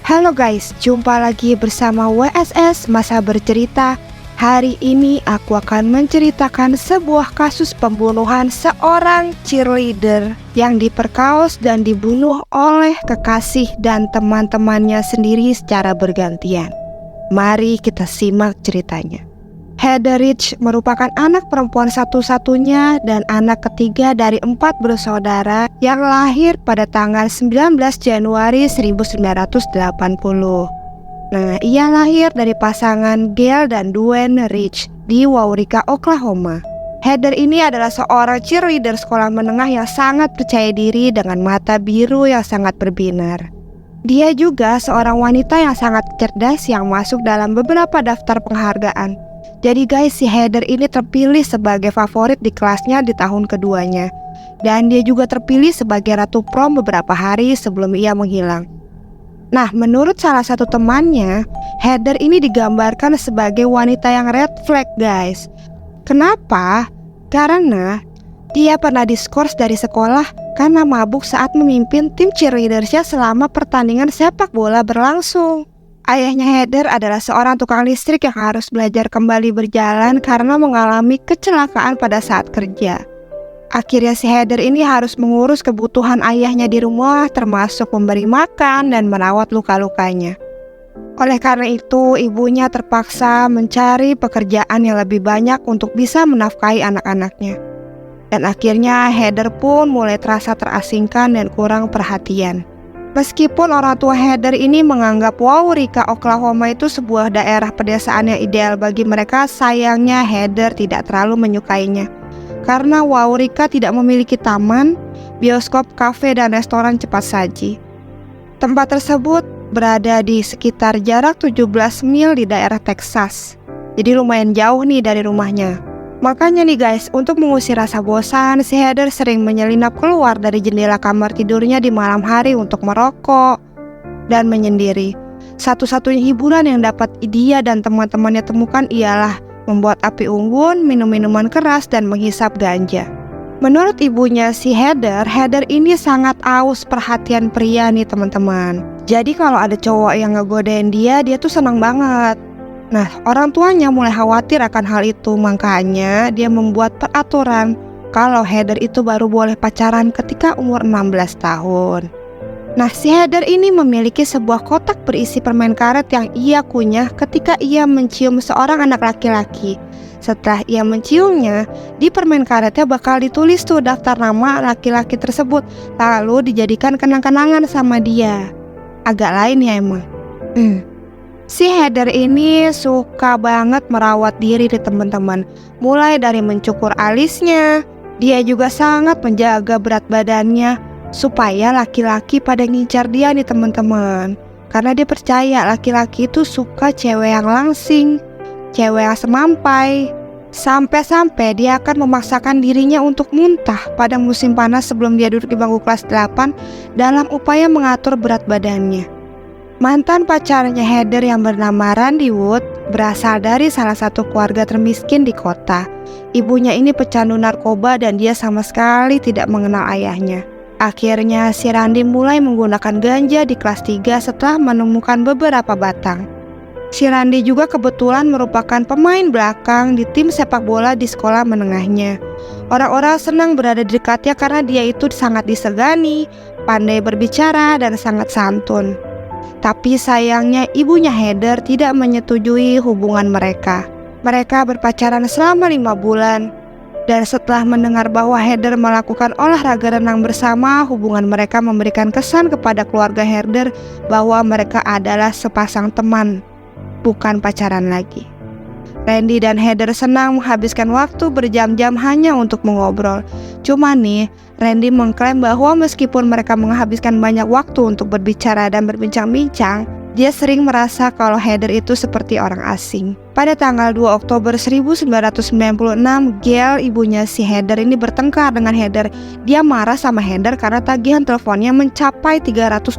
Halo guys, jumpa lagi bersama WSS Masa Bercerita. Hari ini aku akan menceritakan sebuah kasus pembunuhan seorang cheerleader yang diperkaos dan dibunuh oleh kekasih dan teman-temannya sendiri secara bergantian. Mari kita simak ceritanya. Heather Rich merupakan anak perempuan satu-satunya dan anak ketiga dari 4 bersaudara yang lahir pada tanggal 19 Januari 1980. Nah, ia lahir dari pasangan Gail dan Dwayne Rich di Waurika, Oklahoma. Heather ini adalah seorang cheerleader sekolah menengah yang sangat percaya diri dengan mata biru yang sangat berbinar. Dia juga seorang wanita yang sangat cerdas yang masuk dalam beberapa daftar penghargaan. Jadi guys, si Heather ini terpilih sebagai favorit di kelasnya di tahun keduanya. Dan dia juga terpilih sebagai ratu prom beberapa hari sebelum ia menghilang. Nah, menurut salah satu temannya, Heather ini digambarkan sebagai wanita yang red flag guys. Kenapa? Karena dia pernah diskors dari sekolah karena mabuk saat memimpin tim cheerleadersnya selama pertandingan sepak bola berlangsung. Ayahnya Heather adalah seorang tukang listrik yang harus belajar kembali berjalan karena mengalami kecelakaan pada saat kerja. Akhirnya si Heather ini harus mengurus kebutuhan ayahnya di rumah, termasuk memberi makan dan merawat luka-lukanya. Oleh karena itu, ibunya terpaksa mencari pekerjaan yang lebih banyak untuk bisa menafkahi anak-anaknya. Dan akhirnya Heather pun mulai terasa terasingkan dan kurang perhatian. Meskipun orang tua Heather ini menganggap Waurika, Oklahoma itu sebuah daerah pedesaan yang ideal bagi mereka, sayangnya Heather tidak terlalu menyukainya. Karena Waurika tidak memiliki taman, bioskop, kafe, dan restoran cepat saji. Tempat tersebut berada di sekitar jarak 17 mil di daerah Texas. Jadi lumayan jauh nih dari rumahnya. Makanya nih guys, untuk mengusir rasa bosan, si Heather sering menyelinap keluar dari jendela kamar tidurnya di malam hari untuk merokok dan menyendiri. Satu-satunya hiburan yang dapat dia dan teman-temannya temukan ialah membuat api unggun, minum minuman keras, dan menghisap ganja. Menurut ibunya si Heather ini sangat aus perhatian pria nih teman-teman. Jadi kalau ada cowok yang ngegodain dia tuh senang banget. Nah, orang tuanya mulai khawatir akan hal itu, makanya dia membuat peraturan kalau Heather itu baru boleh pacaran ketika umur 16 tahun. Nah, si Heather ini memiliki sebuah kotak berisi permen karet yang ia kunyah ketika ia mencium seorang anak laki-laki. Setelah ia menciumnya, di permen karetnya bakal ditulis tuh daftar nama laki-laki tersebut, lalu dijadikan kenang-kenangan sama dia. Agak lain ya emang. Si Heather ini suka banget merawat diri di teman-teman. Mulai dari mencukur alisnya, dia juga sangat menjaga berat badannya supaya laki-laki pada ngincar dia nih teman-teman. Karena dia percaya laki-laki itu suka cewek yang langsing, cewek yang semampai. Sampai-sampai dia akan memaksakan dirinya untuk muntah pada musim panas sebelum dia duduk di bangku kelas 8 dalam upaya mengatur berat badannya. Mantan pacarnya Heather yang bernama Randy Wood berasal dari salah satu keluarga termiskin di kota. Ibunya ini pecandu narkoba dan dia sama sekali tidak mengenal ayahnya. Akhirnya si Randy mulai menggunakan ganja di kelas 3 setelah menemukan beberapa batang. Si Randy juga kebetulan merupakan pemain belakang di tim sepak bola di sekolah menengahnya. Orang-orang senang berada di dekatnya karena dia itu sangat disegani, pandai berbicara, dan sangat santun. Tapi sayangnya ibunya Heather tidak menyetujui hubungan mereka. Mereka berpacaran selama 5 bulan. Dan setelah mendengar bahwa Heather melakukan olahraga renang bersama, hubungan mereka memberikan kesan kepada keluarga Heather bahwa mereka adalah sepasang teman, bukan pacaran lagi. Randy dan Heather senang menghabiskan waktu berjam-jam hanya untuk mengobrol. Cuma nih, Randy mengklaim bahwa meskipun mereka menghabiskan banyak waktu untuk berbicara dan berbincang-bincang, dia sering merasa kalau Heather itu seperti orang asing. Pada tanggal 2 Oktober 1996, Gail, ibunya si Heather ini bertengkar dengan Heather. Dia marah sama Heather karena tagihan teleponnya mencapai $300.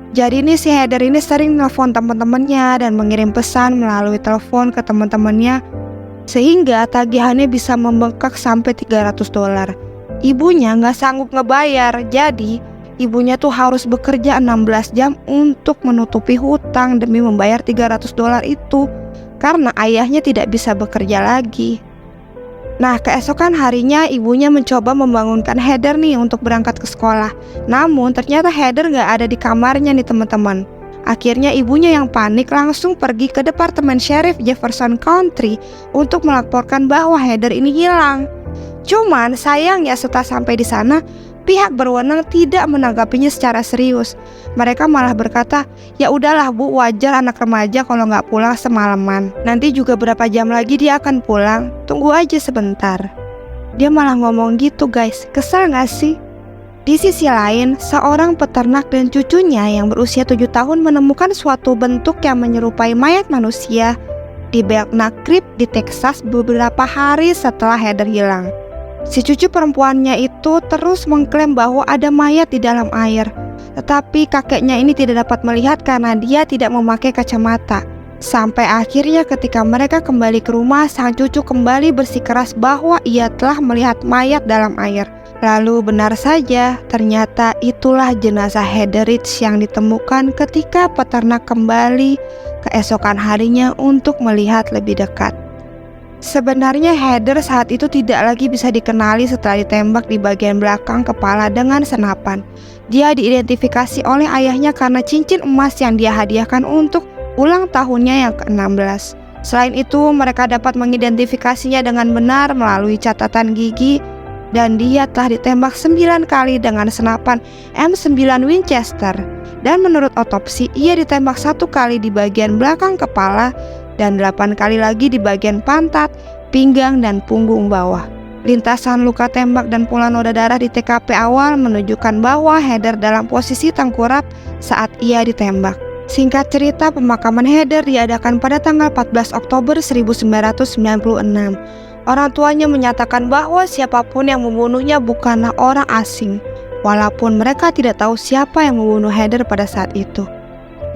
Jadi nih si Heather ini sering nelfon teman-temannya dan mengirim pesan melalui telepon ke teman-temannya sehingga tagihannya bisa membengkak sampai $300. Ibunya nggak sanggup ngebayar, jadi ibunya tuh harus bekerja 16 jam untuk menutupi hutang demi membayar $300 itu, karena ayahnya tidak bisa bekerja lagi. Nah, keesokan harinya ibunya mencoba membangunkan Heather nih untuk berangkat ke sekolah. Namun ternyata Heather gak ada di kamarnya nih teman-teman. Akhirnya ibunya yang panik langsung pergi ke departemen sheriff Jefferson County untuk melaporkan bahwa Heather ini hilang. Cuman sayangnya setelah sampai di sana, pihak berwenang tidak menanggapinya secara serius. Mereka malah berkata, ya udahlah Bu, wajar anak remaja kalau nggak pulang semalaman. Nanti juga berapa jam lagi dia akan pulang, tunggu aja sebentar. Dia malah ngomong gitu guys, kesal nggak sih? Di sisi lain, seorang peternak dan cucunya yang berusia 7 tahun menemukan suatu bentuk yang menyerupai mayat manusia di Belknap Creek di Texas beberapa hari setelah Heather hilang. Si cucu perempuannya itu terus mengklaim bahwa ada mayat di dalam air, tetapi kakeknya ini tidak dapat melihat karena dia tidak memakai kacamata. Sampai akhirnya ketika mereka kembali ke rumah, sang cucu kembali bersikeras bahwa ia telah melihat mayat dalam air. Lalu benar saja, ternyata itulah jenazah Heather Rich yang ditemukan ketika peternak kembali keesokan harinya untuk melihat lebih dekat. Sebenarnya Heather saat itu tidak lagi bisa dikenali setelah ditembak di bagian belakang kepala dengan senapan. Dia diidentifikasi oleh ayahnya karena cincin emas yang dia hadiahkan untuk ulang tahunnya yang ke-16. Selain itu, mereka dapat mengidentifikasinya dengan benar melalui catatan gigi, dan dia telah ditembak 9 kali dengan senapan M9 Winchester. Dan menurut otopsi, ia ditembak 1 kali di bagian belakang kepala dan 8 kali lagi di bagian pantat, pinggang, dan punggung bawah. Lintasan luka tembak dan pola noda darah di TKP awal menunjukkan bahwa Heather dalam posisi tengkurap saat ia ditembak. Singkat cerita, pemakaman Heather diadakan pada tanggal 14 Oktober 1996. Orang tuanya menyatakan bahwa siapapun yang membunuhnya bukanlah orang asing, walaupun mereka tidak tahu siapa yang membunuh Heather pada saat itu.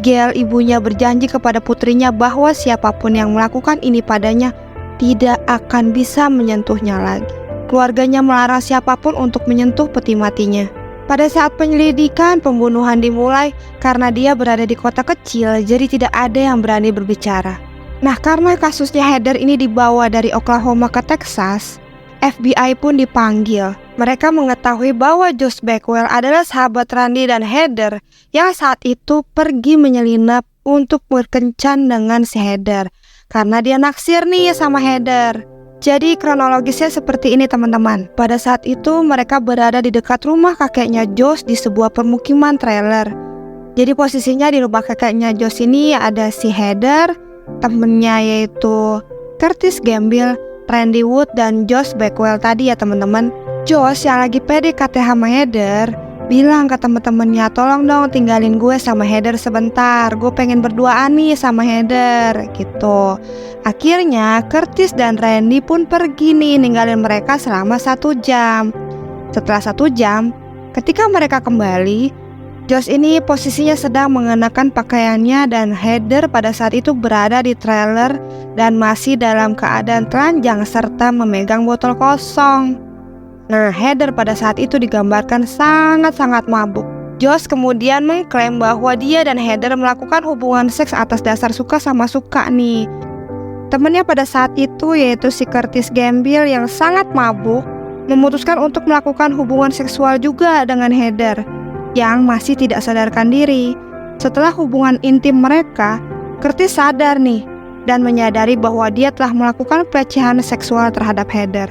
Gail, ibunya, berjanji kepada putrinya bahwa siapapun yang melakukan ini padanya tidak akan bisa menyentuhnya lagi. Keluarganya melarang siapapun untuk menyentuh peti matinya. Pada saat penyelidikan, pembunuhan dimulai karena dia berada di kota kecil, jadi tidak ada yang berani berbicara. Nah, karena kasusnya Heather ini dibawa dari Oklahoma ke Texas, FBI pun dipanggil. Mereka mengetahui bahwa Josh Beckwell adalah sahabat Randy dan Heather yang saat itu pergi menyelinap untuk berkencan dengan si Heather karena dia naksir nih sama Heather. Jadi kronologisnya seperti ini teman-teman. Pada saat itu mereka berada di dekat rumah kakeknya Josh di sebuah permukiman trailer. Jadi posisinya di rumah kakeknya Josh ini ada si Heather, temennya yaitu Curtis Gamble, Randy Wood, dan Josh Beckwell tadi ya teman-teman. Josh yang lagi PDKT sama Heather bilang ke temen-temennya, tolong dong tinggalin gue sama Heather sebentar, gue pengen berduaan nih sama Heather gitu. Akhirnya Curtis dan Randy pun pergi nih ninggalin mereka selama 1 jam. Setelah 1 jam, ketika mereka kembali, Josh ini posisinya sedang mengenakan pakaiannya dan Heather pada saat itu berada di trailer dan masih dalam keadaan telanjang serta memegang botol kosong. Nah, Heather pada saat itu digambarkan sangat-sangat mabuk. Josh kemudian mengklaim bahwa dia dan Heather melakukan hubungan seks atas dasar suka sama suka nih. Temennya pada saat itu yaitu si Curtis Gamble yang sangat mabuk memutuskan untuk melakukan hubungan seksual juga dengan Heather yang masih tidak sadarkan diri. Setelah hubungan intim mereka, Curtis sadar nih dan menyadari bahwa dia telah melakukan pelecehan seksual terhadap Heather.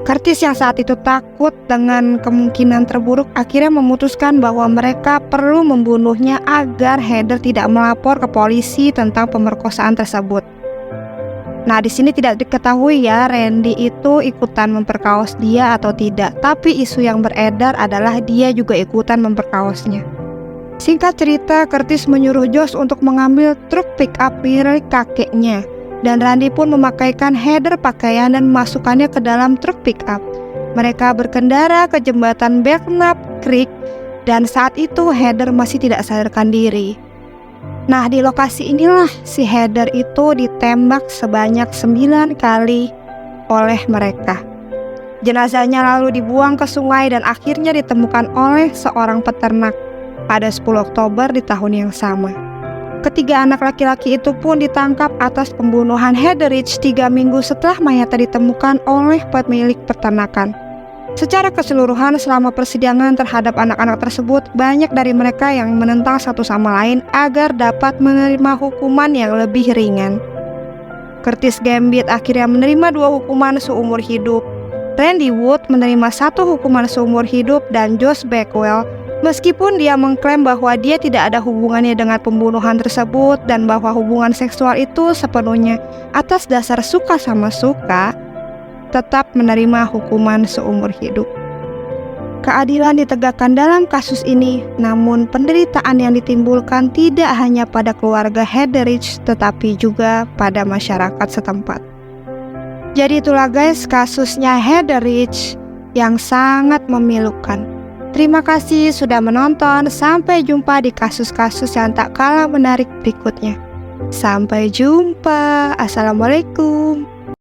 Curtis yang saat itu takut dengan kemungkinan terburuk akhirnya memutuskan bahwa mereka perlu membunuhnya agar Heather tidak melapor ke polisi tentang pemerkosaan tersebut. Nah, di sini tidak diketahui ya Randy itu ikutan memperkaos dia atau tidak, tapi isu yang beredar adalah dia juga ikutan memperkaosnya. Singkat cerita, Curtis menyuruh Josh untuk mengambil truk pick up milik kakeknya. Dan Randy pun memakaikan Heather pakaian dan memasukkannya ke dalam truk pick-up. Mereka berkendara ke jembatan Belknap Creek dan saat itu Heather masih tidak sadarkan diri. Nah, di lokasi inilah si Heather itu ditembak sebanyak 9 kali oleh mereka. Jenazahnya lalu dibuang ke sungai dan akhirnya ditemukan oleh seorang peternak pada 10 Oktober di tahun yang sama. Ketiga anak laki-laki itu pun ditangkap atas pembunuhan Heatherich 3 minggu setelah mayatnya ditemukan oleh pemilik peternakan. Secara keseluruhan selama persidangan terhadap anak-anak tersebut, banyak dari mereka yang menentang satu sama lain agar dapat menerima hukuman yang lebih ringan. Curtis Gambit akhirnya menerima 2 hukuman seumur hidup. Randy Wood menerima 1 hukuman seumur hidup dan Josh Beckwell, meskipun dia mengklaim bahwa dia tidak ada hubungannya dengan pembunuhan tersebut dan bahwa hubungan seksual itu sepenuhnya atas dasar suka sama suka, tetap menerima hukuman seumur hidup. Keadilan ditegakkan dalam kasus ini, namun penderitaan yang ditimbulkan tidak hanya pada keluarga Heatherich tetapi juga pada masyarakat setempat. Jadi itulah guys kasusnya Heatherich yang sangat memilukan. Terima kasih sudah menonton, sampai jumpa di kasus-kasus yang tak kalah menarik berikutnya. Sampai jumpa, assalamualaikum.